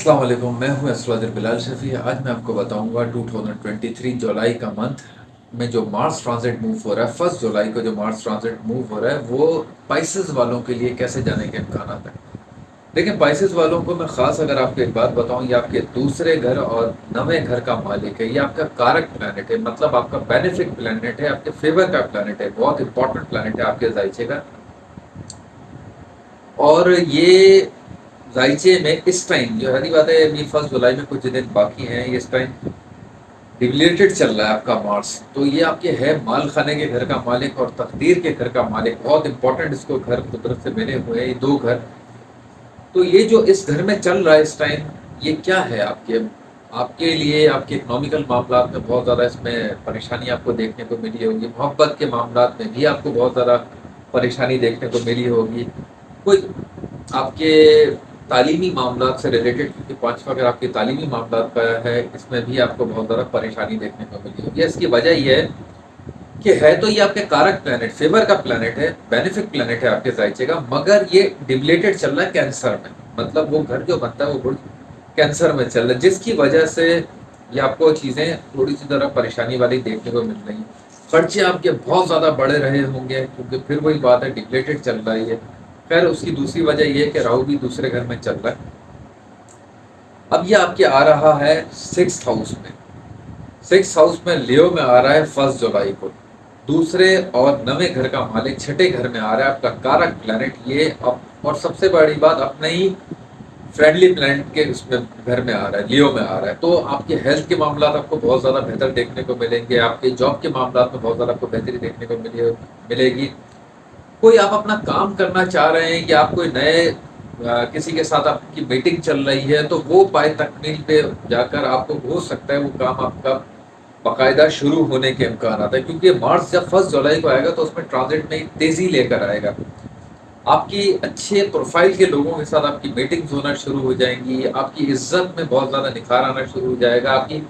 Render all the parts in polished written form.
अस्सलाम वालेकुम, मैं हूं एस्ट्रोलॉजर बिलाल शफी। आज मैं आपको बताऊंगा 2023 जुलाई का मंथ में जो मार्स ट्रांजिट मूव हो रहा है। 1 जुलाई को जो मार्स ट्रांजिट मूव हो रहा है वो पाइसेस वालों के लिए कैसे जाने के इम्कान है। देखिए, पाइसेस वालों को मैं खास अगर आपको एक बात बताऊं, ये आपके दूसरे घर और नवे घर का मालिक है। ये आपका कारक प्लैनेट है, मतलब आपका बेनिफिक प्लैनेट है, आपके फेवर का प्लैनेट है, बहुत इंपॉर्टेंट प्लैनेट है आपके जायचे का। और ये जायचे में इस टाइम जो हरी बात है, अभी 1 जुलाई में कुछ दिन बाकी हैं। इस टाइम रिलेटेड चल रहा है आपका मार्स, तो ये आपके है माल खाने के घर का मालिक और तकदीर के घर का मालिक। बहुत इंपॉर्टेंट इसको घर कुदरत से मिले हुए हैं ये दो घर। तो ये जो इस घर में चल रहा है इस टाइम, ये क्या है आपके आपके लिए, आपके इकोनॉमिकल मामला में बहुत ज़्यादा इसमें परेशानी आपको देखने को मिली होगी। मोहब्बत के मामला में भी आपको बहुत ज़्यादा परेशानी देखने को मिली होगी। कुछ आपके तालीमी मामला से रिलेटेड, क्योंकि पांचवा अगर आपके तालीमी मामला का है, इसमें भी आपको बहुत ज़्यादा परेशानी देखने को मिली होगी। इसकी वजह यह है कि है तो ये आपके कारक प्लैनेट, फेवर का प्लैनेट है, बेनिफिक प्लैनेट है आपके जायचे का, मगर ये डिबलेटेड चल रहा है कैंसर में। मतलब वो घर जो बनता है वो बुर्ज कैंसर में चल रहा है, जिसकी वजह से ये आपको चीज़ें थोड़ी सी तरह परेशानी वाली देखने को मिल रही हैं। खर्चे आपके बहुत ज़्यादा बढ़े रहे होंगे, क्योंकि फिर वही बात है, डिबलेटेड चल रहा है ये। खैर, उसकी दूसरी वजह ये है कि राहु भी दूसरे घर में चल रहा है। अब ये आपके आ रहा है 6th हाउस में। 6th हाउस में लियो में आ रहा है 1 जुलाई को। दूसरे और नवे घर का मालिक छठे घर में आ रहा है, आपका कारक प्लैनेट ये। अब और सबसे बड़ी बात, अपने ही फ्रेंडली प्लैनेट के उसमें घर में आ रहा है, लियो में आ रहा है। तो आपके हेल्थ के मामला आपको बहुत ज़्यादा बेहतर देखने को मिलेंगे। आपके जॉब के मामला में बहुत ज़्यादा आपको बेहतरी देखने को मिलेगी। कोई आप अपना काम करना चाह रहे हैं या आप कोई नए किसी के साथ आपकी मीटिंग चल रही है, तो वो बाय तकमील पे जाकर आपको हो सकता है वो काम आपका बाकायदा शुरू होने के इम्कान आता है। क्योंकि मार्स जब 1 जुलाई को आएगा तो उसमें ट्रांजिट में तेजी लेकर आएगा। आपकी अच्छे प्रोफाइल के लोगों के साथ आपकी मीटिंग्स होना शुरू हो जाएंगी। आपकी इज्जत में बहुत ज़्यादा निखार आना शुरू हो जाएगा। आपकी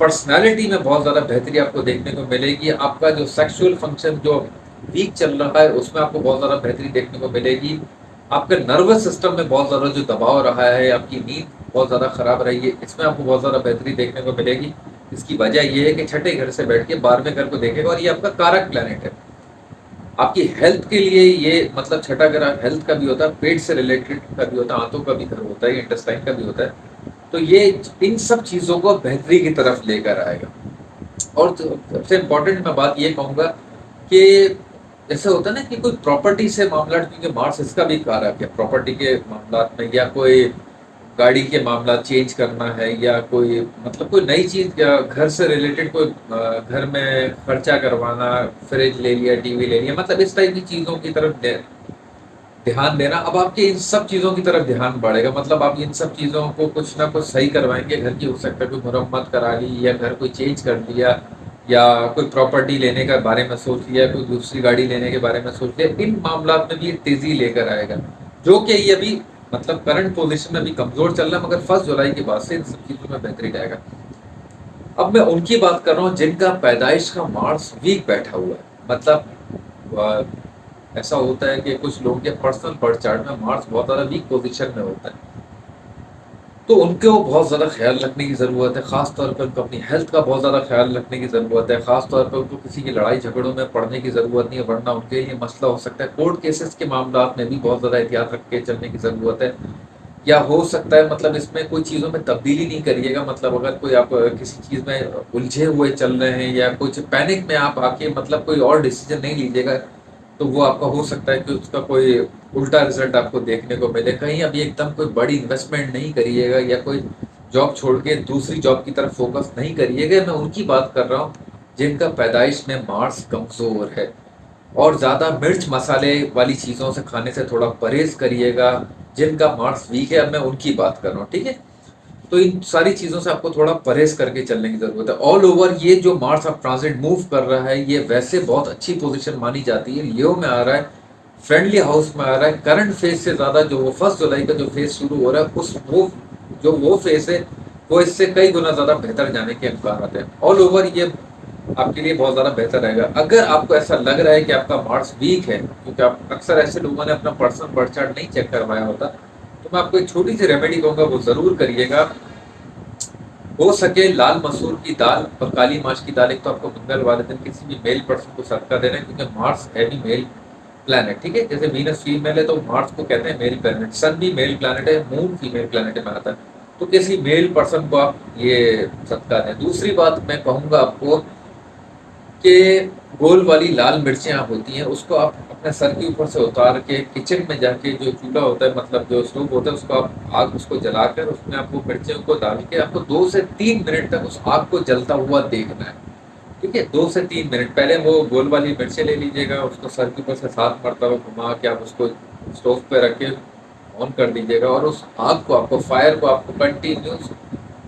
पर्सनालिटी में बहुत ज़्यादा बेहतरी आपको देखने को मिलेगी। आपका जो सेक्सुअल फंक्शन जो वीक चल रहा है उसमें आपको बहुत ज़्यादा बेहतरी देखने को मिलेगी। आपके नर्वस सिस्टम में बहुत ज़्यादा जो दबाव रहा है, आपकी नींद बहुत ज़्यादा खराब रही है, इसमें आपको बहुत ज़्यादा बेहतरी देखने को मिलेगी। इसकी वजह ये है कि छठे घर से बैठ के 12वें घर को देखेगा और ये आपका कारक प्लैनेट है। आपकी हेल्थ के लिए ये, मतलब छठा घर हेल्थ का भी होता है, पेट से रिलेटेड का भी होता है, आंतों का भी घर होता है, इंटेस्टाइन का भी होता है। तो ये इन सब चीज़ों को बेहतरी की तरफ लेकर आएगा। और सबसे इम्पोर्टेंट मैं बात ये कहूँगा कि ऐसा होता है ना कि कोई प्रॉपर्टी से मामला, क्योंकि मार्स इसका भी कारक है, प्रॉपर्टी के मामला में या कोई गाड़ी के मामला चेंज करना है या कोई मतलब कोई नई चीज़ या घर से रिलेटेड कोई घर में खर्चा करवाना, फ्रिज ले लिया, टीवी ले लिया, मतलब इस टाइप की चीज़ों की तरफ ध्यान देना। अब आपके इन सब चीज़ों की तरफ ध्यान बढ़ेगा, मतलब आप इन सब चीज़ों को कुछ ना कुछ सही करवाएंगे। घर की हो सकता है कोई मरम्मत करा ली, या घर कोई चेंज कर लिया, या कोई प्रॉपर्टी लेने के बारे में सोच लिया, कोई दूसरी गाड़ी लेने के बारे में सोच लिया। इन मामला में भी तेज़ी लेकर आएगा, जो कि ये अभी मतलब करंट पोजीशन में अभी कमज़ोर चल रहा है, मगर 1 जुलाई के बाद से इन सब चीज़ों में बेहतरी आएगा। अब मैं उनकी बात कर रहा हूँ जिनका पैदाइश का मार्स वीक बैठा हुआ है। मतलब ऐसा होता है कि कुछ लोगों के पर्सनल बर्थ चार्ट में मार्स बहुत ज़्यादा वीक पोजीशन में होता है, तो उनको बहुत ज़्यादा ख्याल रखने की ज़रूरत है। ख़ास तौर पर उनको अपनी हेल्थ का बहुत ज़्यादा ख्याल रखने की ज़रूरत है। ख़ास तौर पर उनको किसी की लड़ाई झगड़ों में पड़ने की ज़रूरत नहीं है, वरना उनके लिए मसला हो सकता है। कोर्ट केसेस के मामला में भी बहुत ज़्यादा एहतियात रख के चलने की ज़रूरत है। या हो सकता है मतलब इसमें कोई चीज़ों में तब्दीली नहीं करिएगा। मतलब अगर कोई आप किसी चीज़ में उलझे हुए चल रहे हैं या कुछ पैनिक में आप आके मतलब कोई और डिसीजन नहीं लीजिएगा, तो वो आपका हो सकता है कि उसका कोई उल्टा रिजल्ट आपको देखने को मिले। कहीं अभी एकदम कोई बड़ी इन्वेस्टमेंट नहीं करिएगा या कोई जॉब छोड़ के दूसरी जॉब की तरफ फोकस नहीं करिएगा। मैं उनकी बात कर रहा हूँ जिनका पैदाइश में मार्स कमज़ोर है। और ज़्यादा मिर्च मसाले वाली चीज़ों से खाने से थोड़ा परहेज़ करिएगा, जिनका मार्स वीक है। अब मैं उनकी बात कर रहा हूँ, ठीक है। तो इन सारी चीज़ों से आपको थोड़ा परहेज करके चलने की ज़रूरत है। ऑल ओवर ये जो मार्स अब ट्रांजिट मूव कर रहा है, ये वैसे बहुत अच्छी पोजीशन मानी जाती है। लियो में आ रहा है, फ्रेंडली हाउस में आ रहा है। करंट फेज से ज़्यादा जो वो 1 जुलाई का जो फेज शुरू हो रहा है, उस वो फेज है वो इससे कई गुना ज़्यादा बेहतर जाने के इम्कान हैं। ऑल ओवर ये आपके लिए बहुत ज़्यादा बेहतर रहेगा। अगर आपको ऐसा लग रहा है कि आपका मार्स वीक है, क्योंकि आप अक्सर ऐसे लोगों ने अपना पर्सनल बर्थ चार्ट नहीं चेक करवाया होता, तो मैं आपको एक छोटी सी रेमेडी कहूँगा, वो ज़रूर करिएगा। हो सके लाल मसूर की दाल और काली माश की दाल, एक तो आपको मंगल वाले दिन किसी भी मेल पर्सन को सदका देना है, क्योंकि मार्स हैवी मेल प्लैनेट, ठीक है। जैसे वीनस फीमेल है तो मार्स को कहते हैं मेल प्लैनेट, सन भी मेल प्लैनेट है, मून फीमेल प्लैनेट में आता है। तो किसी मेल पर्सन को आप ये सदका दें। दूसरी बात मैं कहूँगा आपको कि गोल वाली लाल मिर्चें आप होती हैं, उसको आप अपने सर के ऊपर से उतार के किचन में जाके, जो चूल्हा होता है, मतलब जो स्टोव होता है, उसको आप आग उसको जलाकर उसमें आप वो मिर्चें को डाल के आपको 2 से 3 मिनट तक उस आग को जलता हुआ देखना है, ठीक है। 2 से 3 मिनट पहले वो गोल वाली मिर्चें ले लीजिएगा, उसको सर के ऊपर से 7 मरतबा घुमा के आप उसको स्टोव पे रख के ऑन कर दीजिएगा, और उस आग को आपको, फायर को आपको कंटिन्यूस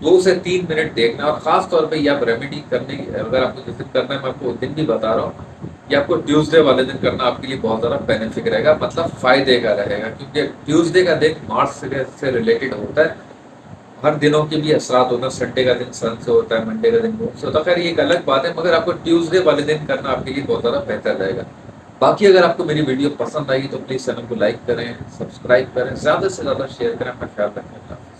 2 से 3 मिनट देखना है। और ख़ास तौर पे ये आप रेमेडी करने की, अगर आपको जिस दिन करना है, मैं आपको दिन भी बता रहा हूँ, ये आपको ट्यूसडे वाले दिन करना आपके लिए बहुत ज़्यादा बेनिफिक रहेगा, मतलब फ़ायदे का रहेगा, क्योंकि ट्यूसडे का दिन मार्स से रिलेटेड होता है। हर दिनों के भी असरात होता है, संडे का दिन सन से होता है, मंडे का दिन मून से होता है, खैर ये एक अलग बात है, मगर आपको ट्यूसडे वाले दिन करना आपके लिए बहुत ज़्यादा बेहतर रहेगा। बाकी अगर आपको मेरी वीडियो पसंद आई तो प्लीज़ चैनल को लाइक करें, सब्सक्राइब करें, ज़्यादा से ज़्यादा शेयर करें। अपना ख्याल रखें।